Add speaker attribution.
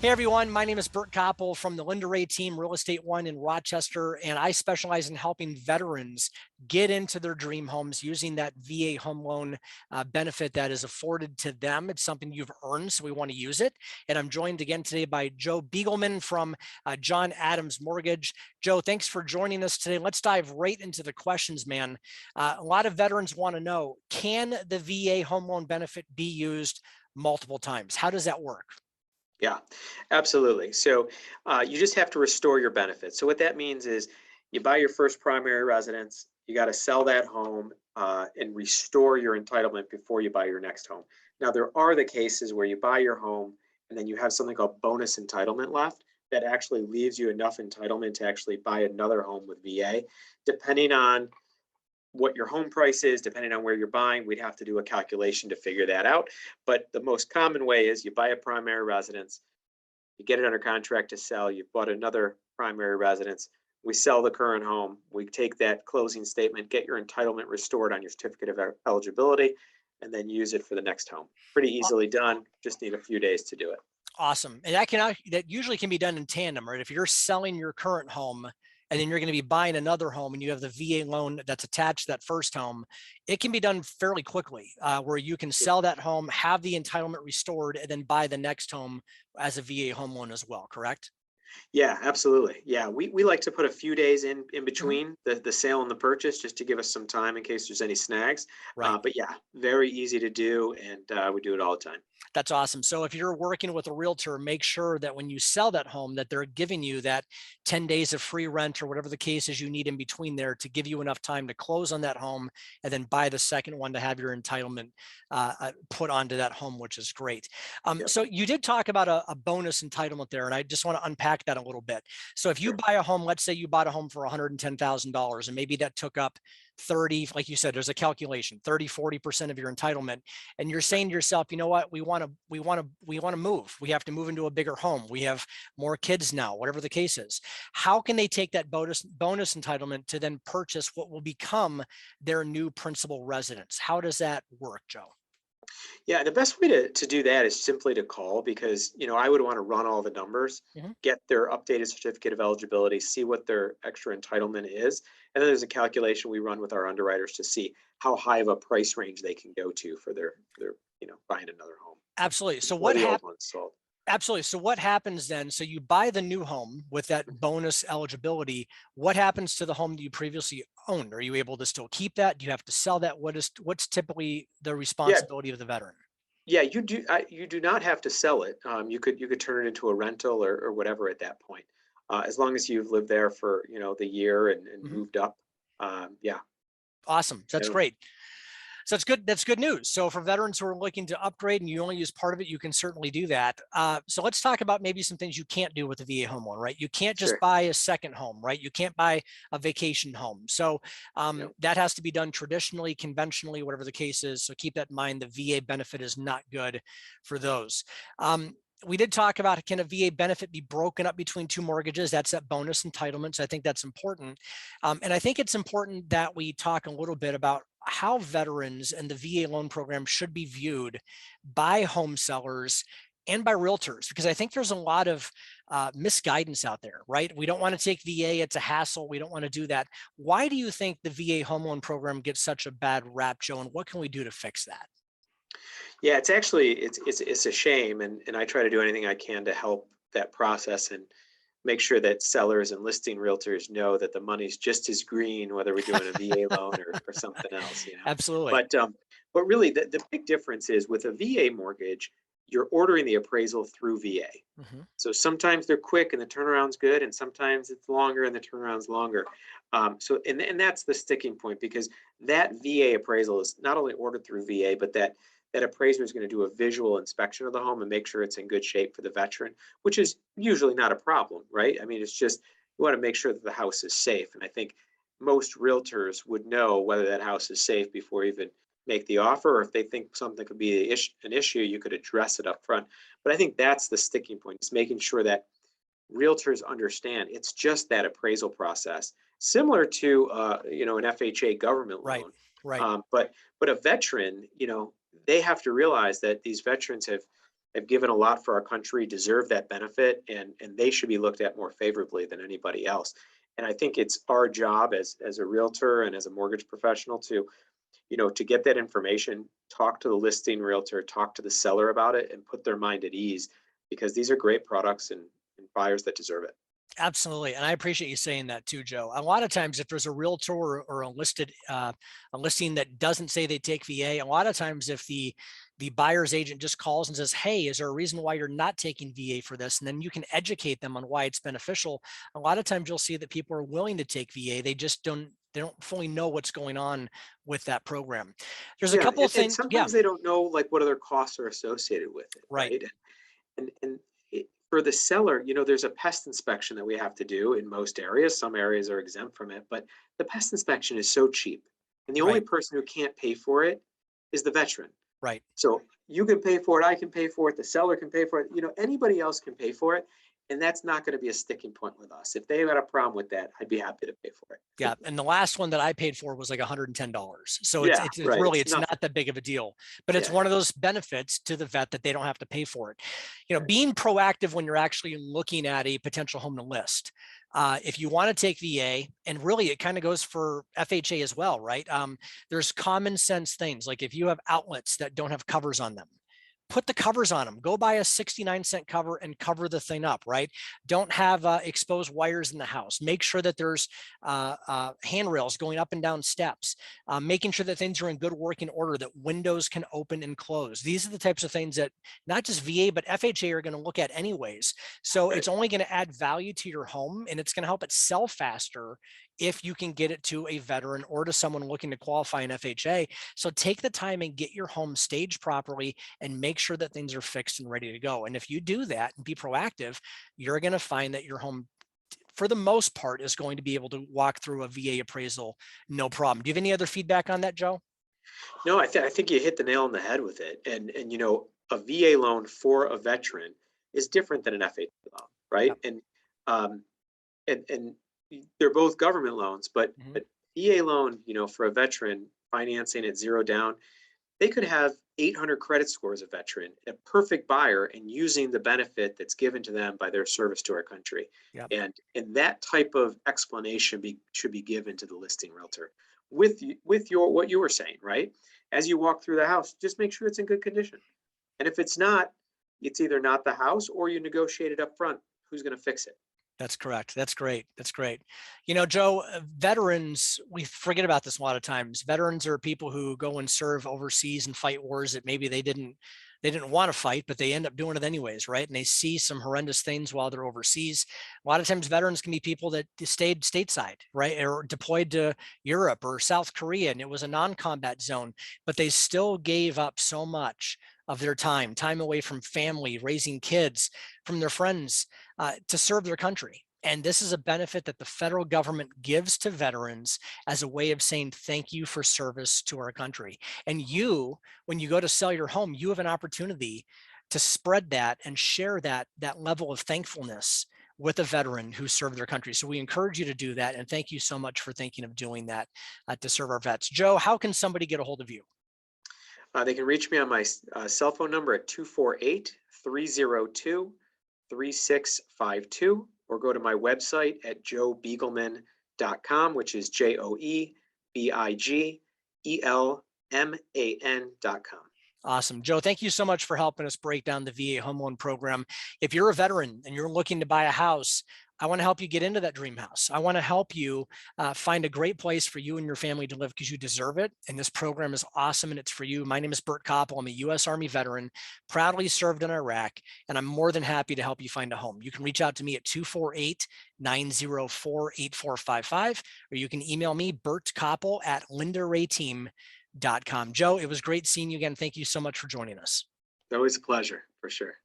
Speaker 1: Hey everyone, my name is Bert Koppel from the Linda Ray team, Real Estate One in Rochester, and I specialize in helping veterans get into their dream homes using that VA home loan benefit that is afforded to them. It's something you've earned, so we want to use it. And I'm joined again today by Joe Beagleman from John Adams Mortgage. Joe, thanks for joining us today. Let's dive right into the questions, man. A lot of veterans want to know, can the VA home loan benefit be used multiple times? How does that work?
Speaker 2: Yeah, absolutely. So you just have to restore your benefits. So what that means is you buy your first primary residence, you got to sell that home and restore your entitlement before you buy your next home. Now, there are the cases where you buy your home and then you have something called bonus entitlement left that actually leaves you enough entitlement to actually buy another home with VA. Depending on what your home price is, depending on where you're buying, we'd have to do a calculation to figure that out. But the most common way is you buy a primary residence, you get it under contract to sell, you've bought another primary residence, we sell the current home, we take that closing statement, get your entitlement restored on your certificate of eligibility, and then use it for the next home. Pretty easily done, just need a few days to do it.
Speaker 1: Awesome. And that usually can be done in tandem, right? If you're selling your current home and then you're going to be buying another home and you have the VA loan that's attached to that first home, it can be done fairly quickly, where you can sell that home, have the entitlement restored, and then buy the next home as a VA home loan as well, correct?
Speaker 2: Yeah, absolutely. Yeah, we like to put a few days in
Speaker 1: Mhm.
Speaker 2: between the sale and the purchase just to give us some time in case there's any snags.
Speaker 1: Right.
Speaker 2: But yeah, very easy to do, and we do it all the time.
Speaker 1: That's awesome. So if you're working with a realtor, make sure that when you sell that home, that they're giving you that 10 days of free rent or whatever the case is you need in between there to give you enough time to close on that home and then buy the second one to have your entitlement put onto that home, which is great.
Speaker 2: Yep,
Speaker 1: So you did talk about a bonus entitlement there, and I just want to unpack that a little bit. So if you
Speaker 2: sure.
Speaker 1: buy a home, let's say you bought a home for $110,000 and maybe that took up 30, like you said, there's a calculation, 30, 40% of your entitlement, and you're saying to yourself, you know what, we want to move, we have to move into a bigger home, we have more kids now, whatever the case is. How can they take that bonus entitlement to then purchase what will become their new principal residence? How does that work, Joe?
Speaker 2: Yeah, the best way to do that is simply to call because, I would want to run all the numbers,
Speaker 1: Mhm.
Speaker 2: get their updated certificate of eligibility, see what their extra entitlement is. And then there's a calculation we run with our underwriters to see how high of a price range they can go to for their buying another home
Speaker 1: Absolutely.
Speaker 2: before the old one's sold.
Speaker 1: Absolutely. So what happens then? So you buy the new home with that bonus eligibility. What happens to the home that you previously owned? Are you able to still keep that? Do you have to sell that? What's typically the
Speaker 2: Yeah,
Speaker 1: responsibility of the veteran?
Speaker 2: yeah, you do not have to sell it. You could turn it into a rental or whatever at that point, as long as you've lived there for the year and
Speaker 1: Mhm.
Speaker 2: moved up. Yeah,
Speaker 1: Awesome. That's
Speaker 2: so
Speaker 1: great. So that's good. That's good news. So for veterans who are looking to upgrade and you only use part of it, you can certainly do that. So let's talk about maybe some things you can't do with a VA home loan, right? You can't just
Speaker 2: sure.
Speaker 1: buy a second home, right? You can't buy a vacation home. So
Speaker 2: Yep.
Speaker 1: that has to be done traditionally, conventionally, whatever the case is. So keep that in mind. The VA benefit is not good for those. We did talk about, can a VA benefit be broken up between two mortgages? That's that bonus entitlement. So I think that's important. And I think it's important that we talk a little bit about how veterans and the VA loan program should be viewed by home sellers and by realtors, because I think there's a lot of misguidance out there, right? We don't want to take VA, it's a hassle, we don't want to do that. Why do you think the VA home loan program gets such a bad rap, Joe, and what can we do to fix that?
Speaker 2: Yeah, it's actually it's a shame, and I try to do anything I can to help that process and make sure that sellers and listing realtors know that the money's just as green whether we're doing a VA loan or something else.
Speaker 1: Absolutely.
Speaker 2: But really the big difference is with a VA mortgage, you're ordering the appraisal through VA.
Speaker 1: Mhm.
Speaker 2: So sometimes they're quick and the turnaround's good, and sometimes it's longer and the turnaround's longer. And that's the sticking point because that VA appraisal is not only ordered through VA, but that appraiser is going to do a visual inspection of the home and make sure it's in good shape for the veteran, which is usually not a problem, right? I mean, it's just you want to make sure that the house is safe. And I think most realtors would know whether that house is safe before even make the offer, or if they think something could be an issue, you could address it up front. But I think that's the sticking point, is making sure that realtors understand it's just that appraisal process, similar to an FHA government
Speaker 1: Right.
Speaker 2: loan.
Speaker 1: Right.
Speaker 2: But a veteran, they have to realize that these veterans have have given a lot for our country, deserve that benefit, and they should be looked at more favorably than anybody else. And I think it's our job as a realtor and as a mortgage professional to, to get that information, talk to the listing realtor, talk to the seller about it, and put their mind at ease, because these are great products and buyers that deserve it.
Speaker 1: Absolutely. And I appreciate you saying that too, Joe. A lot of times if there's a realtor or a listing that doesn't say they take VA, a lot of times if the buyer's agent just calls and says, hey, is there a reason why you're not taking VA for this? And then you can educate them on why it's beneficial. A lot of times you'll see that people are willing to take VA. They don't fully know what's going on with that program. There's a
Speaker 2: Yeah,
Speaker 1: couple of
Speaker 2: and
Speaker 1: things. Yeah,
Speaker 2: sometimes they don't know like what other costs are associated with it,
Speaker 1: right.
Speaker 2: right? And for the seller, there's a pest inspection that we have to do in most areas. Some areas are exempt from it, but the pest inspection is so cheap. And the only
Speaker 1: Right.
Speaker 2: person who can't pay for it is the veteran.
Speaker 1: Right.
Speaker 2: So you can pay for it, I can pay for it, the seller can pay for it, anybody else can pay for it. And that's not going to be a sticking point with us. If they had a problem with that, I'd be happy to pay for it.
Speaker 1: Yeah, and the last one that I paid for was like $110. So it's
Speaker 2: Yeah,
Speaker 1: it's it's
Speaker 2: right.
Speaker 1: really
Speaker 2: It's
Speaker 1: it's
Speaker 2: nothing.
Speaker 1: not that big of a deal, but it's
Speaker 2: Yeah,
Speaker 1: one of those benefits to the vet that they don't have to pay for it.
Speaker 2: right.
Speaker 1: Being proactive when you're actually looking at a potential home to list. If you want to take VA, and really it kind of goes for FHA as well, right? There's common sense things like if you have outlets that don't have covers on them, put the covers on them. Go buy a 69-cent cover and cover the thing up, right? Don't have exposed wires in the house. Make sure that there's handrails going up and down steps, making sure that things are in good working order, that windows can open and close. These are the types of things that not just VA, but FHA are going to look at anyways. So
Speaker 2: Right.
Speaker 1: it's only going to add value to your home, and it's going to help it sell faster if you can get it to a veteran or to someone looking to qualify in FHA. So take the time and get your home staged properly and make sure that things are fixed and ready to go. And if you do that and be proactive, you're going to find that your home, for the most part, is going to be able to walk through a VA appraisal no problem. Do you have any other feedback on that, Joe?
Speaker 2: No, I think you hit the nail on the head with it. And a VA loan for a veteran is different than an FHA loan, right?
Speaker 1: Yep.
Speaker 2: Um, and they're both government loans, but
Speaker 1: Mhm.
Speaker 2: but VA loan, for a veteran financing at zero down, they could have 800 credit score as a veteran, a perfect buyer, and using the benefit that's given to them by their service to our country.
Speaker 1: Yep.
Speaker 2: And that type of explanation should be given to the listing realtor with your what you were saying, right? As you walk through the house, just make sure it's in good condition. And if it's not, it's either not the house or you negotiate it up front. Who's going to fix it?
Speaker 1: That's correct. That's great. That's great. Joe, veterans, we forget about this a lot of times. Veterans are people who go and serve overseas and fight wars that maybe they didn't want to fight, but they end up doing it anyways, right? And they see some horrendous things while they're overseas. A lot of times veterans can be people that stayed stateside, right? Or deployed to Europe or South Korea, and it was a non-combat zone, but they still gave up so much of their time away from family, raising kids, from their friends, to serve their country. And this is a benefit that the federal government gives to veterans as a way of saying thank you for service to our country. And when you go to sell your home, you have an opportunity to spread that and share that level of thankfulness with a veteran who served their country. So we encourage you to do that. And thank you so much for thinking of doing that to serve our vets. Joe, how can somebody get a hold of you?
Speaker 2: They can reach me on my cell phone number at 248-302-3652, or go to my website at joebeagleman.com, which is JoeBigelman.com.
Speaker 1: Awesome. Joe, thank you so much for helping us break down the VA home loan program. If you're a veteran and you're looking to buy a house, I want to help you get into that dream house. I want to help you find a great place for you and your family to live because you deserve it. And this program is awesome and it's for you. My name is Bert Koppel. I'm a U.S. Army veteran, proudly served in Iraq, and I'm more than happy to help you find a home. You can reach out to me at 248-904-8455, or you can email me, Bert Koppel at lindarayteam.com. Joe, it was great seeing you again. Thank you so much for joining us.
Speaker 2: Always a pleasure, for sure.